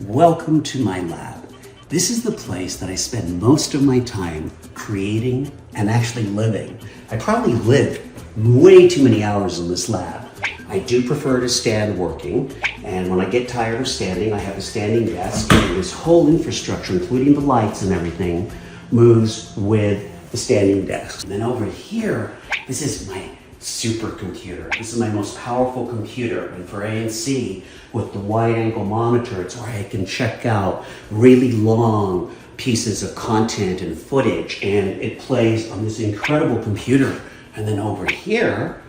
Welcome to my lab. This is the place that I spend most of my time creating and actually living. I probably live way too many hours in this lab. I do prefer to stand working, and when I get tired of standing, I have a standing desk, and this whole infrastructure, including the lights and everything, moves with the standing desk. And then over here, this is my supercomputer. This is my most powerful computer, and for ANC with the wide angle monitor, it's where I can check out really long pieces of content and footage, and it plays on this incredible computer. And then over here,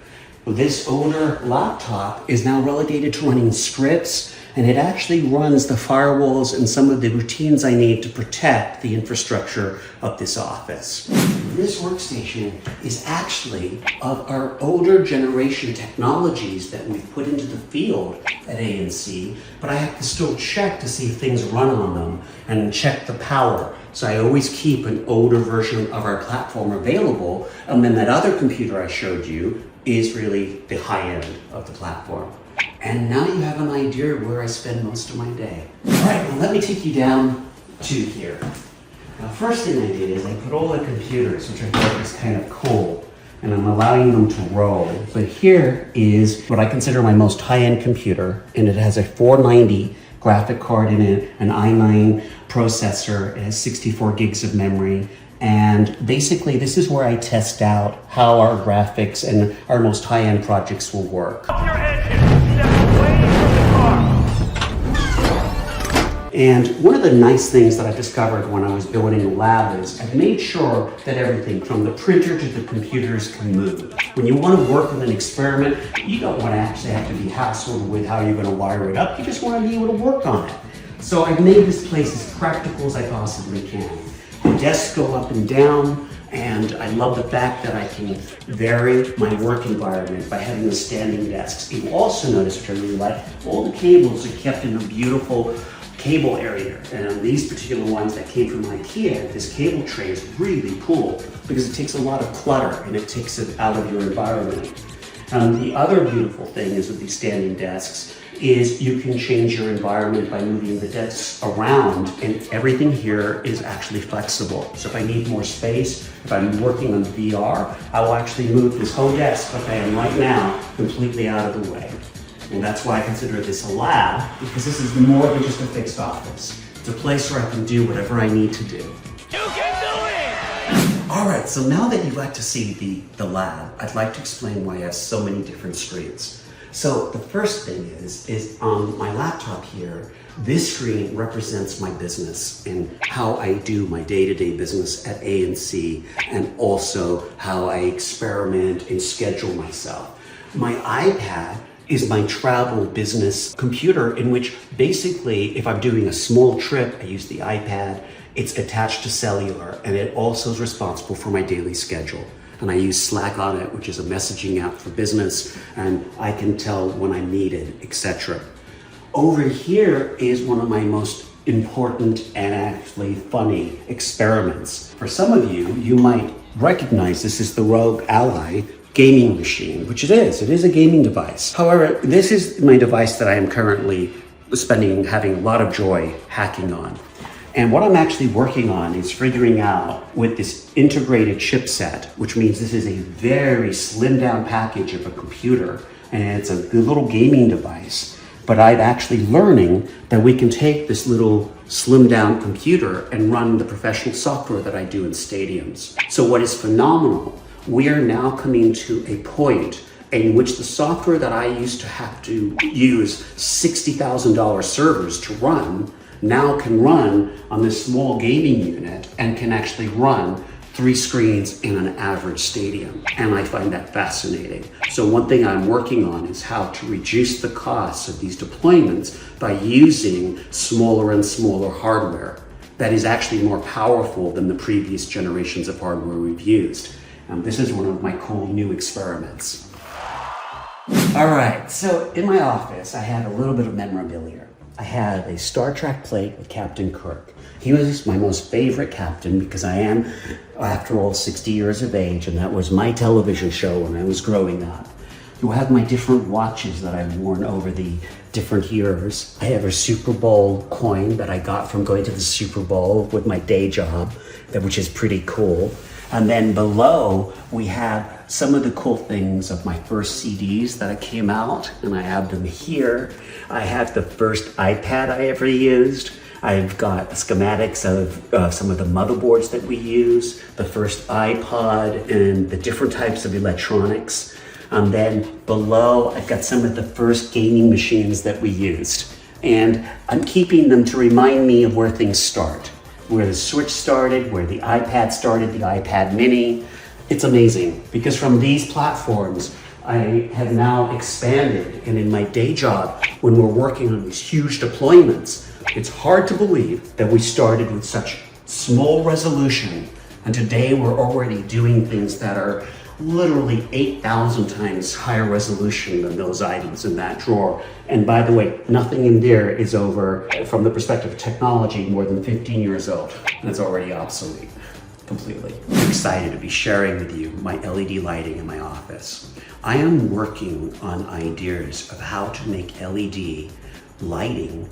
this older laptop is now relegated to running scripts, and it actually runs the firewalls and some of the routines I need to protect the infrastructure of this office. This workstation is actually of our older generation technologies that we've put into the field at ANC, but I have to still check to see if things run on them and check the power. So I always keep an older version of our platform available, and then that other computer I showed you is really the high end of the platform. And now you have an idea of where I spend most of my day. All right, well, let me take you down to here. Now, first thing I did is I put all the computers, which I thought was kind of cool, and I'm allowing them to roll. But here is what I consider my most high-end computer, and it has a 490 graphic card in it, an i9 processor, it has 64 gigs of memory, and basically this is where I test out how our graphics and our most high-end projects will work. And one of the nice things that I discovered when I was building the lab is I've made sure that everything from the printer to the computers can move. When you want to work with an experiment, you don't want to actually have to be hassled with how you're going to wire it up. You just want to be able to work on it. So I've made this place as practical as I possibly can. The desks go up and down, and I love the fact that I can vary my work environment by having the standing desks. You also notice, which I really like, all the cables are kept in a beautiful cable area, and these particular ones that came from IKEA, this cable tray is really cool because it takes a lot of clutter and it takes it out of your environment. The other beautiful thing is with these standing desks is you can change your environment by moving the desks around, and everything here is actually flexible. So if I need more space, if I'm working on VR, I will actually move this whole desk like I am right now completely out of the way. And that's why I consider this a lab, because this is more than just a fixed office. It's a place where I can do whatever I need to do. You can do it! All right, so now that you got to see the lab, I'd like to explain why I have so many different screens. So the first thing is on my laptop here, this screen represents my business and how I do my day-to-day business at ANC, and also how I experiment and schedule myself. My iPad is my travel business computer, in which basically if I'm doing a small trip, I use the iPad. It's attached to cellular, and it also is responsible for my daily schedule. And I use Slack on it, which is a messaging app for business, and I can tell when I'm needed, etc. Over here is one of my most important and actually funny experiments. For some of you, you might recognize this is the Rogue Ally gaming machine, which it is a gaming device. However, this is my device that I am currently having a lot of joy hacking on. And what I'm actually working on is figuring out with this integrated chipset, which means this is a very slimmed down package of a computer, and it's a good little gaming device. But I'm actually learning that we can take this little slimmed down computer and run the professional software that I do in stadiums. So what is phenomenal, we are now coming to a point in which the software that I used to have to use $60,000 servers to run now can run on this small gaming unit and can actually run 3 screens in an average stadium. And I find that fascinating. So one thing I'm working on is how to reduce the costs of these deployments by using smaller and smaller hardware that is actually more powerful than the previous generations of hardware we've used. This is one of my cool new experiments. All right, so in my office, I had a little bit of memorabilia. I had a Star Trek plate with Captain Kirk. He was my most favorite captain because I am, after all, 60 years of age, and that was my television show when I was growing up. you'll have my different watches that I've worn over the different years. I have a Super Bowl coin that I got from going to the Super Bowl with my day job, which is pretty cool. And then below, we have some of the cool things of my first CDs that came out, and I have them here. I have the first iPad I ever used. I've got schematics of some of the motherboards that we use, the first iPod, and the different types of electronics. And then below, I've got some of the first gaming machines that we used. And I'm keeping them to remind me of where things start, where the Switch started, where the iPad started, the iPad mini. It's amazing because from these platforms, I have now expanded, and in my day job, when we're working on these huge deployments, it's hard to believe that we started with such small resolution, and today we're already doing things that are literally 8,000 times higher resolution than those items in that drawer. And by the way, nothing in there is over, from the perspective of technology, more than 15 years old, and it's already obsolete completely. I'm excited to be sharing with you my LED lighting in my office. I am working on ideas of how to make LED lighting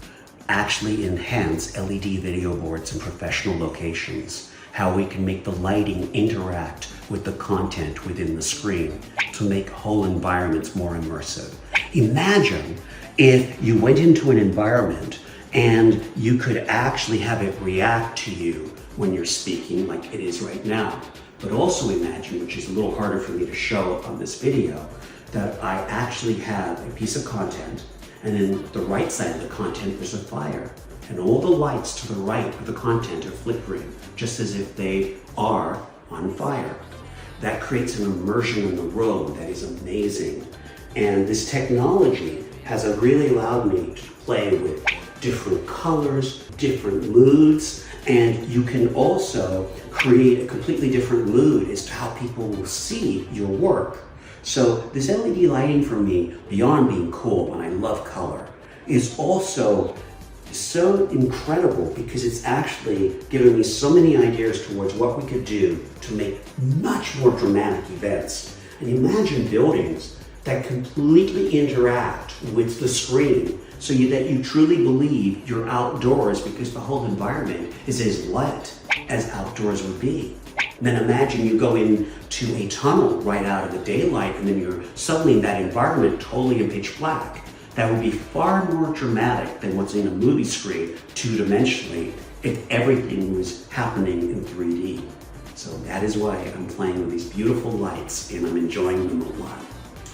actually enhance LED video boards in professional locations, how we can make the lighting interact with the content within the screen to make whole environments more immersive. Imagine if you went into an environment and you could actually have it react to you when you're speaking like it is right now. But also imagine, which is a little harder for me to show on this video, that I actually have a piece of content, and in the right side of the content there's a fire, and all the lights to the right of the content are flickering, just as if they are on fire. That creates an immersion in the room that is amazing. And this technology has really allowed me to play with different colors, different moods, and you can also create a completely different mood as to how people will see your work. So this LED lighting for me, beyond being cool, and I love color, is also so incredible because it's actually given me so many ideas towards what we could do to make much more dramatic events. And imagine buildings that completely interact with the screen so that you truly believe you're outdoors because the whole environment is as light as outdoors would be. And then imagine you go into a tunnel right out of the daylight and then you're suddenly in that environment totally in pitch black. That would be far more dramatic than what's in a movie screen two-dimensionally if everything was happening in 3D. So that is why I'm playing with these beautiful lights and I'm enjoying them a lot.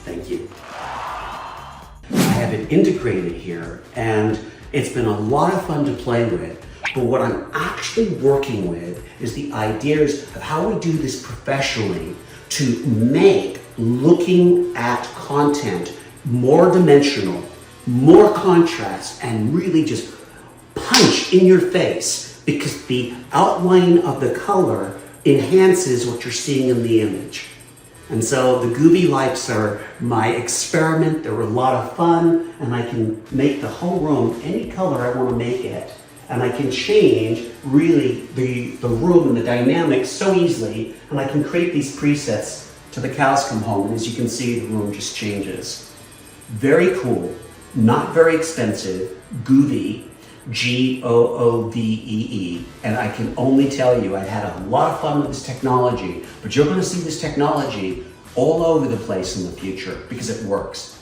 Thank you. I have it integrated here and it's been a lot of fun to play with, but what I'm actually working with is the ideas of how we do this professionally to make looking at content more dimensional, more contrast, and really just punch in your face because the outline of the color enhances what you're seeing in the image. And so the Gooby lights are my experiment. They're a lot of fun, and I can make the whole room any color I want to make it. And I can change really the room and the dynamics so easily, and I can create these presets till the cows come home, and as you can see, the room just changes. Very cool, not very expensive, Goovee, Goovee, and I can only tell you I've had a lot of fun with this technology, but you're going to see this technology all over the place in the future because it works.